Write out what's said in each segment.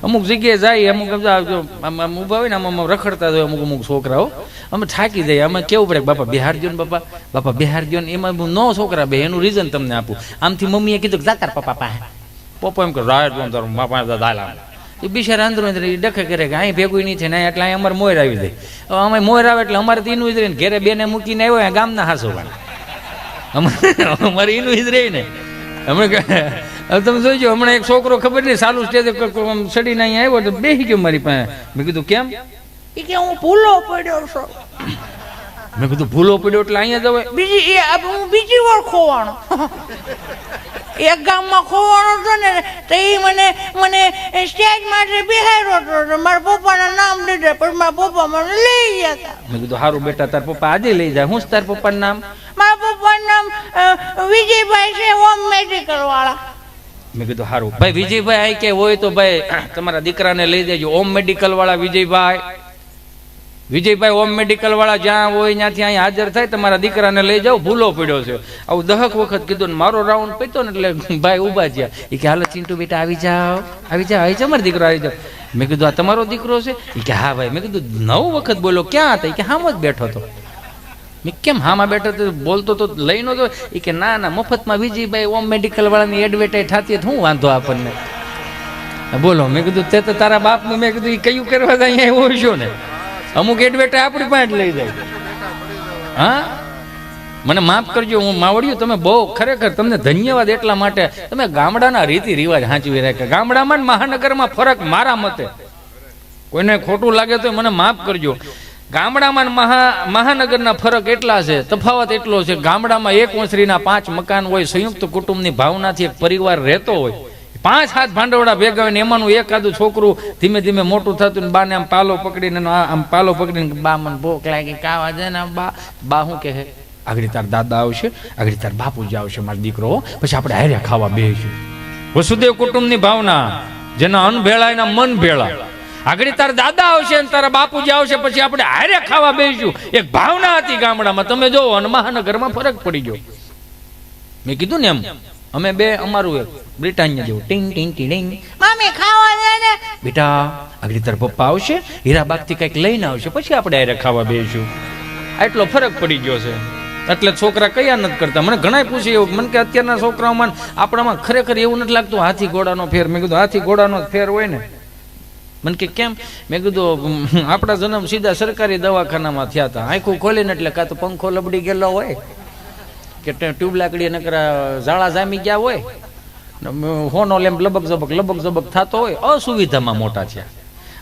અમુક જગ્યાએ જાય, અમુક ઊભા હોય ને આમ રખડતા હોય અમુક છોકરાઓ, અમે થાકી જાય, અમે કેવું પડે બાપા બિહાર દો ને, બાપા બિહાર દો ને. એમાં નો છોકરા બે, એનું રીઝન તમને આપું. આમથી મમ્મીએ કીધું કે જાતાર પપ્પા પાસે, પપ્પા એમ કે રાયટ તારું બાપા દાદા, એ બિચારા અંદર ડખે કરે કે અહીં ભેગું નહીં છે ને, એટલે અહીં અમારે મોર આવી જાય. અમે મોર આવે એટલે અમારે તો એનું જ રહે ને, ઘેરે બેને મૂકીને આવ્યો ગામના હાસોવાના, અમારે એનું જ રહે ને. હવે તમે જોઈજો, હમણાં એક છોકરો ખબર નહીં સાલું સ્ટેજે ચડીને અહીંયા આવ્યો તો બેસી ગયો મારી પાસે. મેં કીધું કેમ? એ કે હું ભૂલો પડ્યો છું. મેં કીધું ભૂલો પડ્યો એટલે અહીંયા જવાય? હું બીજી વાર ખોવાનો, એક ગામમાં ખોવાનો હતો ને, તો એ મને સ્ટેજ માટે બિહાર્યો હતો, મારા પપ્પાના નામ લીધા, પણ મારા પપ્પા મને લઈ ગયા હતા. મેં કીધું સારું બેટા, તાર પપ્પા આજે લઈ જાય. હું તાર પપ્પાનું નામ? મારા પપ્પાનું નામ વિજયભાઈ છે, હોમ મેડિકલ વાળા. મેં કીધું સારું ભાઈ, વિજયભાઈ આઈ કે હોય તો ભાઈ તમારા દીકરાને લઈ દેજો, હોમ મેડિકલ વાળા વિજયભાઈ. વિજયભાઈ હોમ મેડિકલ વાળા જ્યાં હોય ત્યાંથી અહીંયા હાજર થાય, તમારા દીકરાને લઈ જાઓ, ભૂલો પડ્યો છે. આવું 10 વખત કીધું ને મારો રાઉન્ડ પીતો ને એટલે ભાઈ ઉભા થયા. એ કે હાલો ચિંટુ બેટા આવી જાઓ, આવી જાઓ, મારો દીકરો આવી જાઓ. મેં કીધું આ તમારો દીકરો છે? એ કે હા ભાઈ. મેં કીધું 9 વખત બોલો, ક્યાં હતા? એ કે હામ જ બેઠો હતો. મેં કેમ હામાં બેઠો તો બોલતો તો લઈ નતો? એ કે ના મફતમાં વિજયભાઈ હોમ મેડિકલ વાળાની એડવર્ટાઈઝ થતી શું વાંધો આપણને, બોલો. મેં કીધું તે તો તારા બાપનું, મેં કીધું એ કયું કરવા જાય અહીંયા એવું છો ને, અમુક એડવર્ટાઈઝ આપણી પાસે લઈ જાય. હા, મને માફ કરજો, હું માવડિયું, તમે બહુ ખરેખર તમને ધન્યવાદ એટલા માટે, તમે ગામડાના રીતિ રિવાજ સાચવી રાખ્યા. ગામડામાં ને મહાનગરમાં ફરક મારા મતે, કોઈને ખોટું લાગે તો મને માફ કરજો. ગામડામાં મહાનગરના ફરક એટલા છે, તફાવત એટલો છે. ગામડામાં એક ઓસરીના 5 મકાન હોય, સંયુક્ત કુટુંબની ભાવનાથી એક પરિવાર રહેતો હોય, 5-7 ભાંડવડા ભેગા હોય ને એમાંનું એકાદું છોકરું ધીમે ધીમે મોટું થતું ને બાને આમ પાલો પકડીને બા મને ભૂખ લાગી ખાવા દે ને, બા શું કહે, આગળ તાર દાદા આવશે, આગળ તાર બાપુજી આવશે, મારો દીકરો, પછી આપણે હારે ખાવા બેસીશું. વસુદેવ કુટુંબની ભાવના, જેના અન્ન ભેળા એના મન ભેળા. આગળ તારા દાદા આવશે ને તારા બાપુજી આવશે, પછી આપણે હારે ખાવા બેસીશું. એક ભાવના હતી ગામડામાં. તમે જોવો અને મહાનગરમાં ફરક પડી ગયો. મેં કીધું ને એમ, અમે બે અમારું એક બ્રિટાનિયા જેવું ટીંગ ટીંગ ટીંગ, મમ્મી ખાવા દે ને બેટા, આગળ તારા પપ્પા આવશે, હીરાબાગ થી કઈક લઈને આવશે, પછી આપણે હારે ખાવા બેસીશું. આટલો ફરક પડી ગયો છે. એટલે છોકરા કયા નથી કરતા. મને ઘણા પૂછે એવું, મને કે અત્યારના છોકરાઓમાં આપણામાં ખરેખર એવું નથી લાગતું હાથી ઘોડાનો ફેર. મેં કીધું હાથી ઘોડાનો ફેર હોય ને. મને કે કેમ? મેં કીધું આપણા જન્મ સીધા સરકારી દવાખાનામાં થયા હતા. આંખું ખોલીને એટલે કાં તો પંખો લબડી ગયેલો હોય, કે ટ્યુબ લાકડી નકરા ઝાડા જામી ગયા હોય, હોનો લેમ્પ લબક ઝબક થતો હોય, અસુવિધામાં મોટા છે.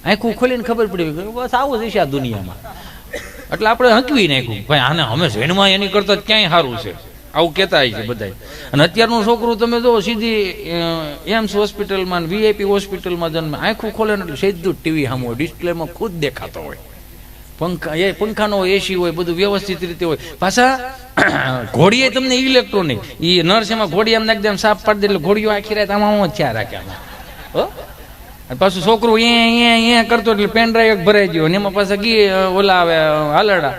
આંખું ખોલીને ખબર પડી બસ આવું જ છે આ દુનિયામાં. એટલે આપણે હંકવી નાખ્યું ભાઈ આને અમે ઝેણમાં એની કરતા ક્યાંય સારું છે, આવું કહેતા છે બધા. અને અત્યારનું છોકરું તમે જો સીધી એમ્સ હોસ્પિટલમાં VIP હોસ્પિટલમાં જન્મે, આંખું ખોલે ને એટલે સીધું ટીવી સામે હોય, ડિસ્પ્લેમાં ખુદ દેખાતો હોય, પંખાનો AC હોય, બધું વ્યવસ્થિત રીતે હોય. પાછા ઘોડીએ તમને ઇલેક્ટ્રોનિક, એ નર્સ એમાં ઘોડી આમ નાખી દે, સાફ પાડી દે એટલે ઘોડીઓ આખી રાત આમાં જ થયા રાખ્યા. પાછું છોકરું એ કરતો એટલે પેન ડ્રાઈવ ભરાઈ ગયો, અને એમાં પાછા ગી ઓલા આવે હાલડા,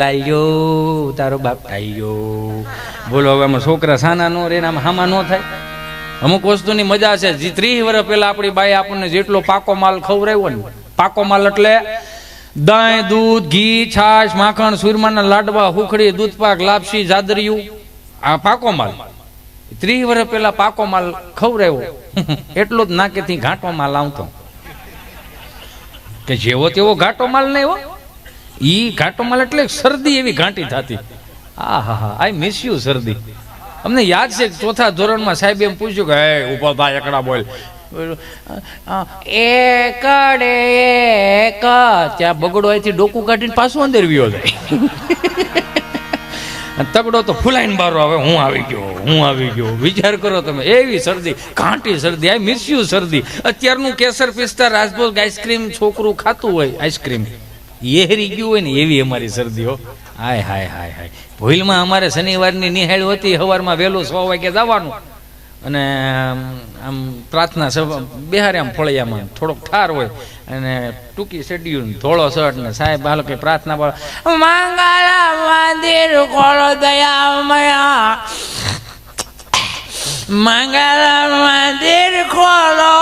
લાલ્યો તારો બાપ આવી ગયો. બોલો હવે આમાં છોકરા સાના નો રે, આમાં હામા નો થાય. અમુક વસ્તુની મજા છે. 30 વર્ષ પહેલા આપણી બાઈ આપણને જેટલો પાકો માલ ખવડાવ્યો ને, પાકો માલ એટલે દહીં, દૂધ, ઘી, છાશ, માખણ, સુરમાના લાડવા, હુખડી, દૂધપાક, લાપસી, જાદરિયું, આ પાકો માલ. 30 વર્ષ પહેલા પાકો માલ ખવડાવ્યો એટલો જ નાકેથી ઘાટો માલ આવતો, કે જેવો તેવો ઘાટો માલ નહીં હો. ઈ ઘાટો માલ એટલે શરદી એવી ઘાંટી થતી. આઈ મિસ યુ શરદી. અમને યાદ છે 4થા ધોરણમાં સાહેબ એમ પૂછ્યું કે હે ઉભો થા એકડા બોલ, એકડે એક, ત્યાં બગડો અહીંથી ડોકું કાઢીને પાછું અંદર વ્યો જાય. તગડો તો ફૂલાઈને બારો આવે, હું આવી ગયો. વિચાર કરો તમે, એવી શરદી, ઘાંટી શરદી. આઈ મિસ યુ શરદી. અત્યારનું કેસર પિસ્તા રાજભોગ આઈસ્ક્રીમ છોકરું ખાતું હોય, આઈસ્ક્રીમ એહરી ગયું હોય ને એવી અમારી શરદીઓ. હાય હાય હાય હાય. ભૂલમાં અમારે શનિવારની નિહાળ હતી, સવારમાં વહેલું 6 વાગે જવાનું, અને આમ પ્રાર્થના સભા બેહારે આમ ફળિયામાં થોડોક ઠાર હોય, અને ટૂંકી શેડ્યુલ, ધોળો શર્ટ, ને સાહેબ હાલો કે પ્રાર્થના બોલો, મંગળા મંદિર ખોલો દયામયા, મંગળા મંદિર ખોલો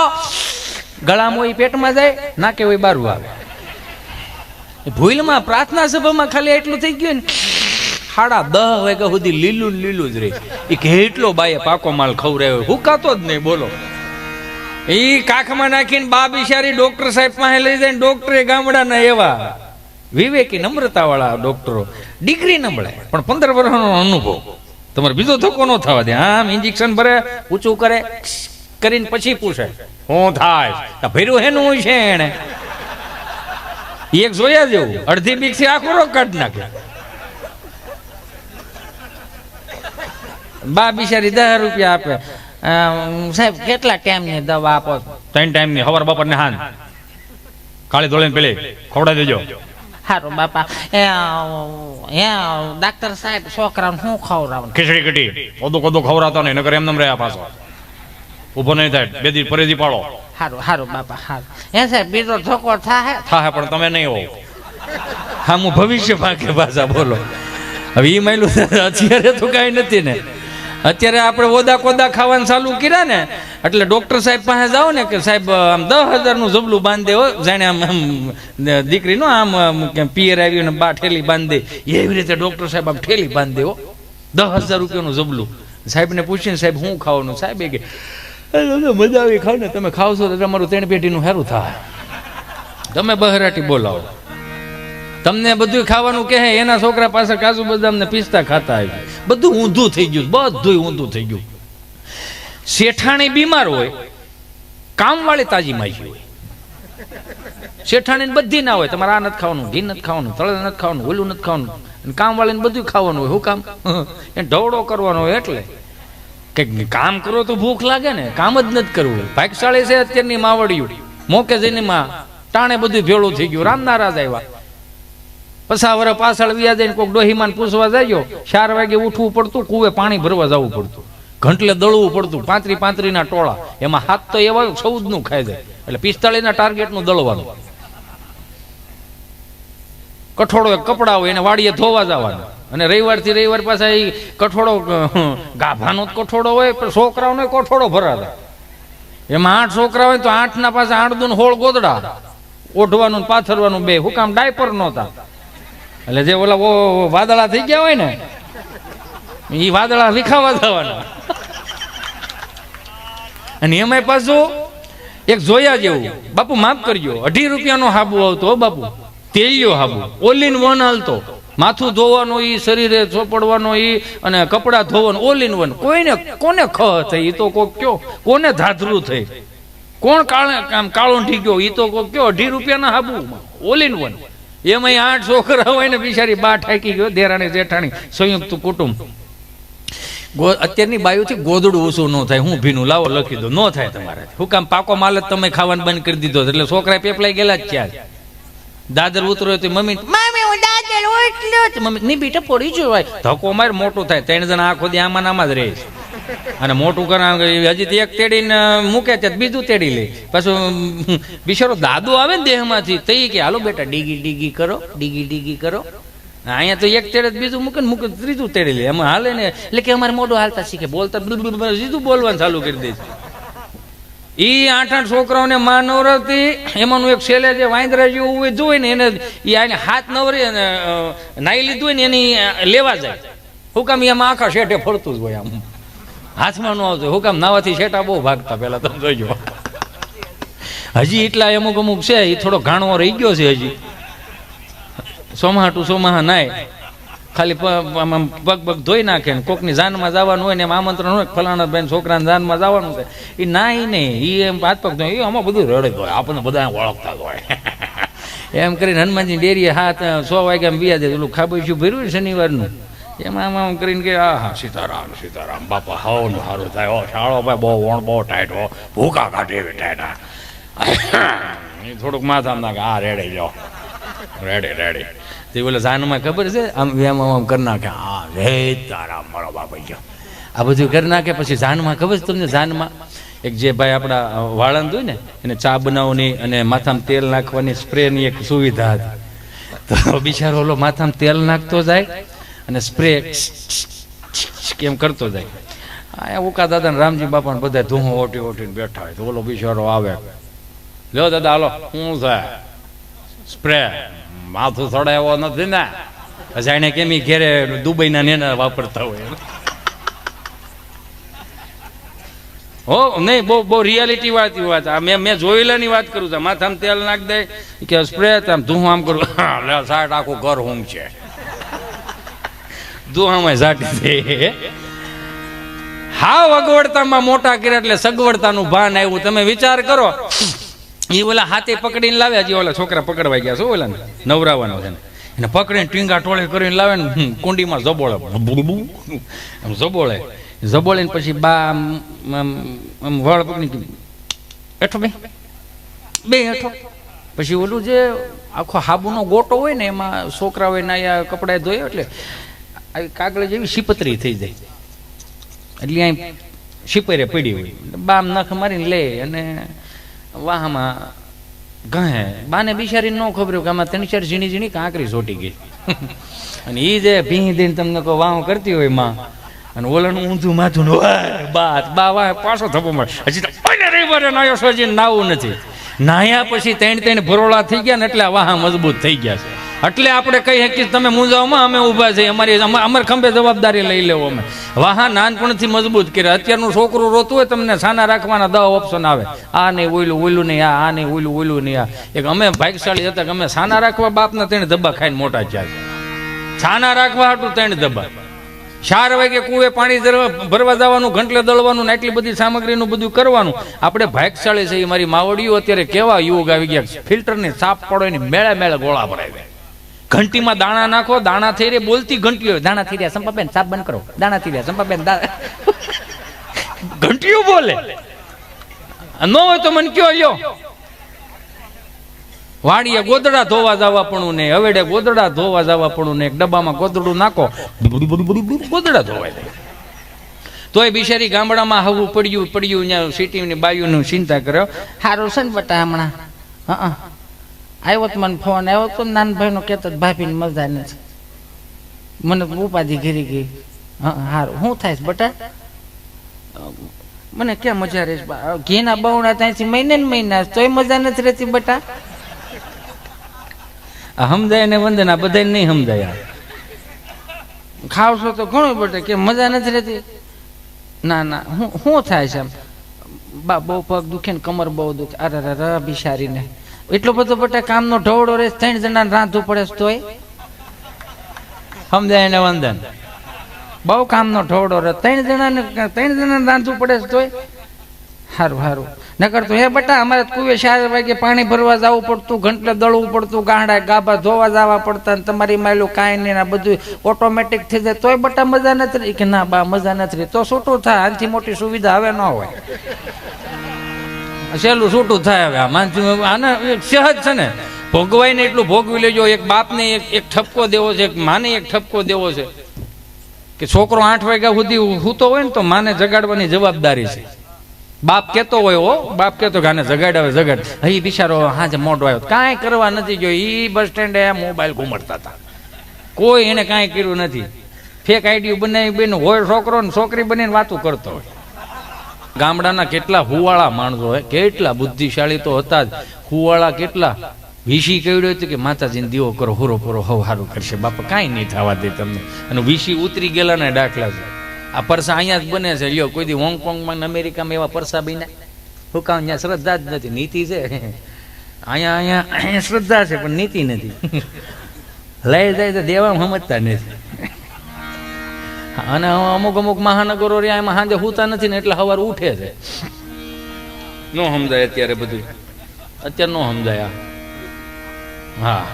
ગળામાં હોય પેટમાં જાય, નાકે હોય બારું આવે. ભૂલમાં પ્રાર્થના સભામાં ખાલી એટલું થઈ ગયું ને 10:30 વાગ્યા સુધી લીલું લીલું જ રહે. એ કેટલો બાએ પાકો માલ ખવડાવ્યો, હુકાતો જ નહીં. બોલો, એ કાખમાં નાખીને બા બિચારી ડોક્ટર સાહેબ પાસે લઈ જાય. ડોક્ટરે ગામડાના એવા વિવેકી નમ્રતા વાળા ડોક્ટરો, ડિગ્રી ન મળે પણ 15 વર્ષનો અનુભવ. તમારે બીજો ધક્કો ન થવા દે. આમ ઇન્જેક્શન ભરે, ઊંચું કરે, કરીને પછી પૂછે શું થાય, ભર્યું હેનું હોય છે એને. એક જોયા જેવું અડધી બીક થી આખો રોગ કાઢી નાખે. બા બિચારી 10 રૂપિયા આપે. સાહેબ કેટલા ટાઈમ ની દવા આપો? 3 ટાઈમ ની, સવાર બપોર ને સાંજ. કાળી ધોળીને પેલી ખવડાવી દેજો. સારું બાપા. ડાક્ટર સાહેબ છોકરાને શું ખવડાવવાનું? ખીચડી કઢી કોદું કોદું ખવડાવતા નહીં, નકર એમને રહ્યા પાછો ઉભો નહીં થાય. 2 દી પરેજી પાડો. સારું સારું બાપા સારું. સાહેબ બીજો ધોકો થાય પણ તમે નહીં હો. હા, હું ભવિષ્ય ભાગે પાછા. બોલો, હવે એ માયલું અત્યારે તો કઈ નથી ને. અત્યારે આપણે ઓદા કોદા ખાવાનું ચાલુ કર્યા ને એટલે ડોક્ટર સાહેબ પાસે જાઓ ને કે સાહેબ આમ 10,000 નું જબલું બાંધે હો, જાણે આમ દીકરીનો આમ પિયર આવ્યું ને બા ઠેલી બાંધે એવી રીતે ડોક્ટર સાહેબ આમ ઠેલી બાંધે હો. 10,000 રૂપિયાનું જબલું. સાહેબને પૂછીને સાહેબ શું ખાવાનું? સાહેબ કે મજા આવી ખાવ ને, તમે ખાવશો તો તમારું 3 પેટીનું સારું થાય. તમે બહરાટી બોલાવો, તમને બધું ખાવાનું કહે. એના છોકરા પાસે કાજુ બદામ ને પિસ્તા ખાતા આવી. બધું ઊંધું થઈ ગયું, બધું ઊંધું થઈ ગયું. શેઠાણી બીમાર હોય, કામવાળી તાજી માજી હોય. શેઠાણી બધી ના હોય, તમારે આ નથી ખાવાનું, ઘી નથી ખાવાનું, તળે નથી ખાવાનું, ઓલું નથી ખાવાનું. કામવાળીને બધું ખાવાનું હોય. શું કામ? એ ઢવડો કરવાનો હોય. એટલે કે કામ કરો તો ભૂખ લાગે ને, કામ જ નથી કરવું. ભાગશાળી છે અત્યારની માવડિયું. મોકે જઈને માં ટાણે બધું ભેળું થઈ ગયું. રામના રાજ આવ્યા, 50 વર્ષ પાછળ વ્યા જઈને કોઈક ડોહીમાન પૂછવા જાયો. 4 વાગે ઉઠવું પડતું, કુવે પાણી ભરવા જવું પડતું, ઘંટલે દળવું પડતું. 35 ના ટોળા, એમાં હાથ તો એવા 14 નું ખાઈ જાય. એટલે 45 ના ટાર્ગેટ નું દળવાનું. કઠોળો કપડા હોય એને વાડીએ ધોવા જવાનું. અને રવિવાર થી રવિવાર પાછા એ કઠોળો ગાભાનો કઠોળો હોય, પણ છોકરાઓનો કઠોળો ભરાતા. એમાં 8 છોકરા હોય તો 8 ના પાછા 8 દૂન 16 ગોદડા, ઓઢવાનું પાથરવાનું 2. હું કામ? ડાયપર નહોતા. એટલે જે ઓલા વાદળા થઈ ગયા હોય ને, એ વાદળા વિખાવા જવાના. અને એમાં પાછું એક જોયા જેવું, બાપુ માફ કરજો, 2.5 રૂપિયાનો હાબુ આવતો બાપુ, તેલિયો હાબુ, ઓલ ઇન વન હાલતો. માથું ધોવાનો ઈ, શરીરે ચોપડવાનો ઈ, અને કપડા ધોવાનું ઓલ ઇન વન. કોઈને કોને ખ થઈ એ તો કોક કયો, કોને ધાધરું થઈ, કોણ કાળો ઠી ગયો એ તો કોક કયો. 2.5 રૂપિયાના હાબુ ઓલ ઇન વન. એમાં 8 છોકરા હોય ને બિચારી બા ઠાકી ગયો. દેરાણી જેઠાણી સંયુક્ત કુટુંબ. અત્યારની બાયુથી ગોદડું ઓછું ન થાય. હું ભીનું લાવો લખી દો, ન થાય તમારે. હું કામ? પાકો માલ જ તમે ખાવાનું બંધ કરી દીધો. એટલે છોકરા પેપલાઈ ગયેલા જ ક્યાં. દાદર ઉતરો તો મમ્મી હું દાદર ઉતર્યો. મમ્મી ની બેટા પડી જોવાય. ધક્કો માર મોટું થાય. 3 જણા આખો દી આમાં નામાં જ રહે. અને મોટું કરા હજી એક તેડીને મૂકે છે, બીજું તેડી લે. પાછું બિચારો દાદો આવે ને દેહમાંથી, તઈ કે હાલો બેટા ડીગી ડીગી કરો, ડીગી ડીગી કરો. અહીંયા તો એક તેડે બીજું મૂકે મૂકે ત્રીજું તેડી લે. એમાં હાલે ને એટલે કે અમારે મોઢું હાલતા શીખે, બોલતા સીધું બોલવાનું ચાલુ કરી દે છે. ઈ 8 છોકરાઓને માં નવરાવતી. એમાંનું એક છેલ્લે જે વાંદરા જેવું જોઈ ને એને આને હાથ નવરી અને નાઈ લીધું હોય ને એની લેવા જાય. હું કામ? એમાં આખા શેઠે ફરતું જ હોય, આમ હાથમાં ન આવતું. હું કામ? નાવાથી શેઠા બહુ ભાગતા. પેલા તમે જોઈજો. હજી એટલા અમુક છે, એ થોડો ઘાણો રહી ગયો છે હજી. સોમાહાટું સોમાહા નાય, ખાલી પગ ધોઈ નાખે ને કોકની જાનમાં જવાનું હોય ને એમ આમંત્રણ હોય, ફલાણા બેન છોકરાને જાનમાં જવાનું છે, એ નાય નહીં. એ એમ હાથ પગ ધોય, એ આમાં બધું રડે હોય, આપણને બધા ઓળખતા હોય. એમ કરીને હનુમાનજી ડેરીએ 6 વાગ્યા વ્યા દે. પેલું ખાબોચિયું ભર્યું ને શનિવારનું, એમાં આમ કરીને કે હા સીતારામ સીતારામ બાપા હાવ ને સારું થાય. હો શાળો ભાઈ બહુ વણ બહુ ટાઈટ હો, ભૂકા કાઢે એવી ટાઈટ. એ થોડુંક માથામ નાખે, હા રેડે જાઓ, રેડે રેડે. તે બોલે જાનમાં ખબર છે આમ એમ આમ કરી નાખે, હા રે તારા મારો બાપા ગયો. આ બધું કરી નાખે. પછી જાનમાં ખબર છે તમને? જાનમાં એક જે ભાઈ આપણા વાળંદ હોય ને, એને ચા બનાવવાની અને માથામાં તેલ નાખવાની સ્પ્રેની એક સુવિધા હતી. તો બિચારો ઓલો માથામાં તેલ નાખતો જાય અને સ્પ્રે કેમ કરતો જાય. આ ઉકા દાદા ને રામજી બાપા ને બધા ધૂહો ઓટી ઓટીને બેઠા હોય. તો ઓલો બિચારો આવે, લ્યો દાદા હાલો શું છે સ્પ્રે માથું સડે એવો નથી ને પછી એને કેમ ઘેરે દુબઈના નેના વાપરતા હોય હો નહીં બહુ રિયાલિટી વાત મેં જોયેલાની વાત કરું છું માથામાં તેલ નાખ દે કે સ્પ્રે આમ ધું આમ કરું સાઠ આખું ઘર હું છે ધુહામાં ઝાટી દે હાવ અગવડતામાં મોટા કર્યા એટલે સગવડતાનું ભાન આવ્યું તમે વિચાર કરો એ ઓલા હાથે પકડીને લાવ્યા જે ઓલા છોકરા પકડવા ગયા શું ઓલા નવરાવાનો છે ને એને પકડીને ટીંગા ટોળે કરીને લાવે ને કુંડીમાં જબોળે જબોળે ને પછી બા આમ વળ પકડી એઠો બે એઠો પછી ઓલું જે આખો હાબુનો ગોટો હોય ને એમાં છોકરા હોય નાયા કપડા ધોયા એટલે આવી કાગળ જેવી શીપતરી થઈ જાય એટલે અહીં શીપરે પડી હોય બામ નખ મારીને લે અને વાહમાં ગહે બાને બિચારી ન ખબર કે આમાં 3-4 ઝીણી કાંકરી ચોટી ગઈ અને એ જે ભીં દઈને તમને કહો વાહ કરતી હોય માં અને ઓલાનું ઊંધું માથું બા વાહ પાછો થપ્પો મારે હજી તો રવિવારે નાયો સોજી નાવું નથી નાયા પછી 3 ભરોળા થઈ ગયા ને એટલે વાહ મજબૂત થઈ ગયા છે એટલે આપણે કહી શકીએ તમે મૂંઝાવમાં અમે ઊભા છીએ અમારે ખંભે જવાબદારી લઈ લેવો અમે વાહા નાનપણથી મજબૂત કર્યા અત્યારનું છોકરું રોતું હોય તમને સાના રાખવાના 10 ઓપ્શન આવે આ નહીં ઓયલું નહીં આ નહીં ઓયલું નહીં આ એક અમે ભાગ્યશાળી હતા કે અમે સાના રાખવા બાપના 3 ધબ્બા ખાઈને મોટા થયા છે સાના રાખવા હાટું 3 ધબ્બા 4 વાગે કુએ પાણી ભરવા જવાનું ઘંટલે દળવાનું ને એટલી બધી સામગ્રીનું બધું કરવાનું આપણે ભાગ્યશાળી છે મારી માવડીઓ અત્યારે કેવા યુગ આવી ગયા ફિલ્ટરની સાફ પડો એની મેળે ગોળા ભરાય ઘંટીમાં દાણા નાખો દાણા થઈ રે બોલતી ઘંટીઓ દાણા થઈ રહ્યા સંપાબેન સાફ બંધ કરો દાણા થઈ રહ્યા સંપાબેન ઘંટીઓ બોલે ન હોય તો મને કયો લ્યો વાડીએ ગોદડા ધોવા જવા પણ ને હવેડે ગોદડા ધોવા જવા પણ ને એક ડબ્બામાં ગોદડું નાખો ગોદડા ધોવાય જાય તોય બિચારી ગામડામાં હવું પડ્યું ત્યાં સિટીની બાયુનું ચિંતા કર્યો સારું છે ને બટા હમણાં આવ્યો તો મને ફોન આવ્યો તો નાનભાઈ નો કહેતો ભાભીને મજા નથી મને ઉપાધિ ઘેરી ગઈ સારું શું થાય બટા મને ક્યાં મજા રહેશે ઘીના બહુણા ત્યાંથી મહિના તોય મજા નથી રહેતી બટા સમજાય ને વંદના બધા નહીં સમજાય ખાવશો તો ઘણું બટા કે મજા નથી રહેતી ના શું થાય છે બા બહુ પગ દુખે ને કમર બહુ દુખે અરે બિચારીને એટલો બધો બટા કામનો ઢવડો રે 3 જણાને રાંધવું પડે તોય સમજાય ને વંદન બહુ કામનો ઢવડો રે 3 જણાને રાંધવું પડે તોય સારું નકર તો હે બટા અમારે કુએ 4 વાગે પાણી ભરવા જવું પડતું ઘંટલે દળવું પડતું ગાંડા ગાભા ધોવા જવા પડતા ને તમારી માયલું કાંઈ નહીં બધું ઓટોમેટિક થઈ જાય તોય બટા મજા નથી કે ના બા મજા નથી તો છૂટું થાય આનાથી મોટી સુવિધા હવે ન હોય સહેલું છૂટું થાય હવે આને સહજ છે ને ભોગવાય ને એટલું ભોગવી લેજો એક બાપને એક ઠપકો દેવો છે એક માને એક ઠપકો દેવો છે કે છોકરો 8 વાગ્યા સુધી સૂતો હોય ને તો માને જગાડવાની જવાબદારી છે બાપ કેતો હોય બાપ કેતો કે આને જગાડ અહીં બિચારો હાજે મોઢો આવ્યો કાંઈ કરવા નથી જો ઈ બસ સ્ટેન્ડે મોબાઈલ ઘુમડતા હતા કોઈ એને કાંઈ કર્યું નથી ફેક આઈડિયું બનાવી બેન હોય છોકરો ને છોકરી બનીને વાતું કરતો હોય ગામડાના કેટલા હુવાળા માણસો હોય કેટલા બુદ્ધિશાળી તો હતા જ હુવાળા કેટલા વીસી કહ્યું હતું કે માતાજીને દીવો કરો હોરો પોરો હવ સારું કરશે બાપા કાંઈ નહીં થવા દે તમને અને વીસી ઉતરી ગયેલાના દાખલા છે આ પરસા અહીંયા જ બને છે લ્યો કોઈ દી હોંગકોંગમાં અમેરિકામાં એવા પરસા બન્યા હું કામ અહીંયા શ્રદ્ધા જ નથી નીતિ છે અહીંયા શ્રદ્ધા છે પણ નીતિ નથી લઈ જાય તો દેવામાં સમજતા નથી અને અમુક મહાનગરો રહ્યા એમાં સાંજે હુતા નથી ને એટલે સવાર ઉઠે છે નો સમજાય અત્યારે બધું અત્યારે નો સમજાય હા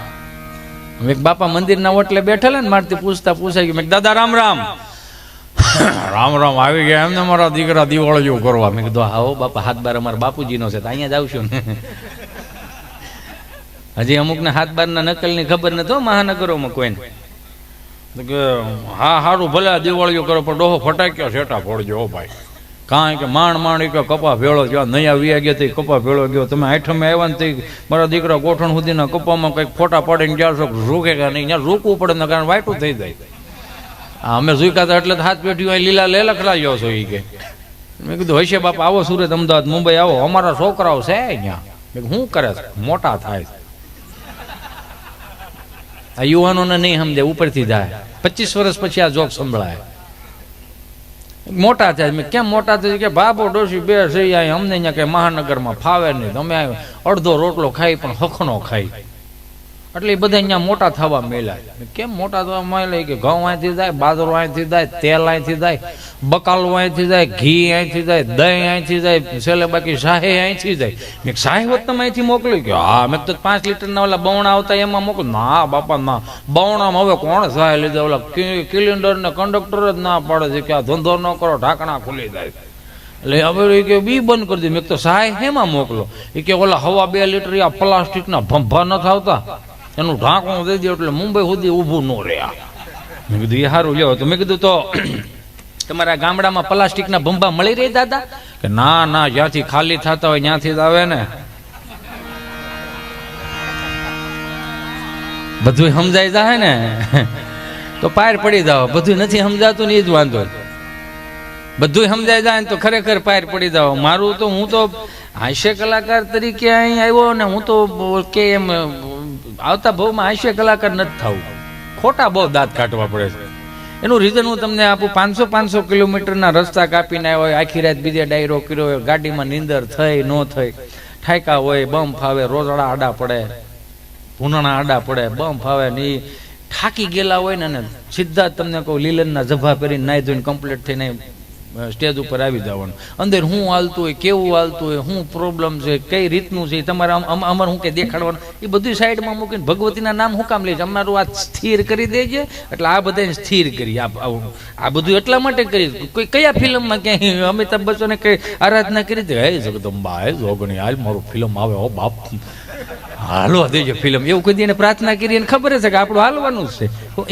એક બાપા મંદિરના ઓટલે બેઠેલા ને મારથી પૂછાઈ ગયું મેં દાદા રામ રામ આવી ગયા એમને મારા દીકરા દિવાળીઓ કરવા મેં કીધું આવો બાપા હાથ બાર અમારા બાપુજીનો છે તો અહીંયા જ આવશું ને હજી અમુકને હાથ બારના નકલની ખબર નથી મહાનગરોમાં કોઈને કે હા સારું ભલે દિવાળીઓ કરો પણ ડોહો ફટાક્યો છેટા ફોડજો ભાઈ કાંઈ કે માંડ કે કપા ભેળો ગયો નહીં આવી ગયા તે કપા ભેળો ગયો તમે આઠમે આવ્યા ને તે મારા દીકરા ગોઠણ સુધીના કપામાં કંઈક ફોટા પાડીને ગયા છો રૂકે કે નહીં ત્યાં રોકવું પડે ને કારણ વાયટું થઈ જાય અમે ઝુકા હતા એટલે હાથ પેઢીઓ લીલા લે લખડાયો છો એ કે મેં કીધું હશે બાપા આવો સુરત અમદાવાદ મુંબઈ આવો અમારા છોકરાઓ છે અહીંયા શું કરે છે? મોટા થાય. આ યુવાનોને નહીં સમજે, ઉપરથી જાય. 25 વર્ષ પછી આ જોક સંભળાય. મોટા થાય. કેમ મોટા થાય? કે બાપો ડોશી બે થઈ જાય, અમને અહીંયા કઈ મહાનગરમાં ફાવે નહીં, તમે અડધો રોટલો ખાઈ પણ હખનો ખાઈ, એટલે એ બધા અહીંયા મોટા થવા મેલાય. કેમ મોટા થવા મેલાય? કે ઘઉં અહીંથી જાય, બાજરો અહીંથી જાય, તેલ અહીંથી જાય, બકાલું અહીંથી જાય, ઘી અહીંથી જાય, દહીં અહીંથી જાય, છેલ્લે બાકી શાહે અહીંથી જાય. મેં શાહે હોત તમે અહીંથી મોકલી? કે હા. મેં તો 5 લીટરના ઓલા બવણા આવતા એમાં મોકલું. ના બાપા ના, બવણામાં હવે કોણ શાહે લીધા? ઓલા કિલિન્ડર ને કંડક્ટર જ ના પાડે છે કે આ ધંધો ન કરો, ઢાંકણા ખુલી જાય. એટલે હવે કે બી બંધ કરી દીધું. મેં તો શાહે હેમાં મોકલો? એ કે ઓલા હવા 2 લીટર આ પ્લાસ્ટિકના ભંભા નથી આવતા, એનું ઢાંકણું દઈ દે એટલે મુંબઈ સુધી ઊભું ન રહ્યા. મેં કીધું એ સારું લ્યો. તો મેં કીધું તો તમારા ગામડામાં પ્લાસ્ટિકના ભંભા મળી રહી દાદા? કે ના ના, જ્યાંથી ખાલી થતા હોય ત્યાંથી જ આવે ને. બધું સમજાઈ જાય ને તો પાર પડી જાવ. બધું નથી સમજાતું ને એ જ વાંધો. બધું સમજાઈ જાય ને તો ખરેખર પાર પડી જાવ. મારું તો, હું તો હાસ્ય કલાકાર તરીકે અહીં આવ્યો ને, હું તો કે એમ આવતા ભાવમાં હાસ્ય કલાકાર નથી થવું. ખોટા બહુ દાંત કાઢવા પડે છે. એનું રીઝન હું તમને આપું. 500 કિલોમીટરના રસ્તા કાપીને આવ્યો હોય, આખી રાત બીજે ડાયરો કર્યો હોય, ગાડીમાં નીંદર થઈ ન થઈ, ઠાયકા હોય, બમ ફાવે, રોજડા આડા પડે, ભૂનણા આડા પડે, બમ ફાવે ને એ થાકી ગયેલા હોય ને, સીધા તમને કહું લીલનના જભા પહેરીને નાઈ ધોઈને કમ્પ્લીટ થઈને સ્ટેજ ઉપર આવી જવાનું. અંદર શું હાલતું હોય, કેવું હાલતું હોય, શું પ્રોબ્લેમ છે, કઈ રીતનું છે, તમારે અમારે શું કે દેખાડવાનું, એ બધું સાઈડમાં મૂકીને ભગવતીના નામ શું કામ લે છે? અમારું આ સ્થિર કરી દેજે. એટલે આ બધાને સ્થિર કરી. આ બધું એટલા માટે કરી. કોઈ કયા ફિલ્મમાં ક્યાંય અમિતાભ બચ્ચને કઈ આરાધના કરી દે? હે જગદંબા, હે જોગણી, હાલ મારું ફિલ્મ આવે, હો બાપ હાલવા દેજો ફિલ્મ. એવું કોઈ એને પ્રાર્થના કરી, એને ખબર છે કે આપણું હાલવાનું જ છે,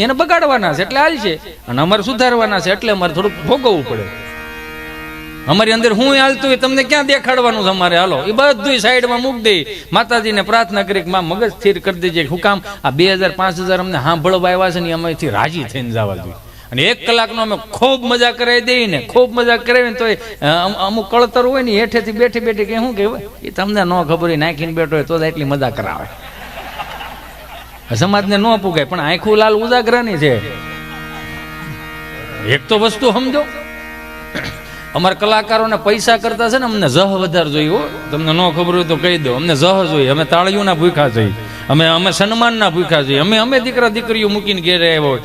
એને બગાડવાના છે એટલે હાલ છે, અને અમારે સુધારવાના છે એટલે અમારે થોડુંક ભોગવવું પડે. અમારી અંદર હું હાલતું હોય તમને ક્યાં દેખાડવાનું છે અમારે? હાલો એ બધું સાઈડમાં મૂક દે. માતાજીને પ્રાર્થના કરી કે માં મગજ સ્થિર કરી દેજે. હું કામ આ 2000-5000 અમને સાંભળવા આવ્યા છે ને, અમેથી રાજી થઈને જવા જોઈએ. અને 1 કલાકનો અમે ખૂબ મજા કરાવી દઈએ ને, ખૂબ મજા કરાવીને તો અમુક કળતર હોય ને હેઠેથી બેઠી બેઠી કે શું કહેવાય એ તમને ન ખબર હોય, નાખીને બેઠો હોય તો એટલી મજા કરાવે. સમાજને ન પૂગાય. પણ આંખું લાલ ઉજાગરાની છે. એક તો વસ્તુ સમજો, અમારા કલાકારોને પૈસા કરતા છે ને, અમને જહ વધારે જોઈએ હો. તમને ન ખબર હોય તો કહી દો, અમને જહ જોઈએ. અમે તાળીઓના ભૂખા છીએ, અમે સન્માનના ભૂખા છીએ. અમે દીકરા દીકરીઓ મૂકીને ઘેરે આવ્યા હોય.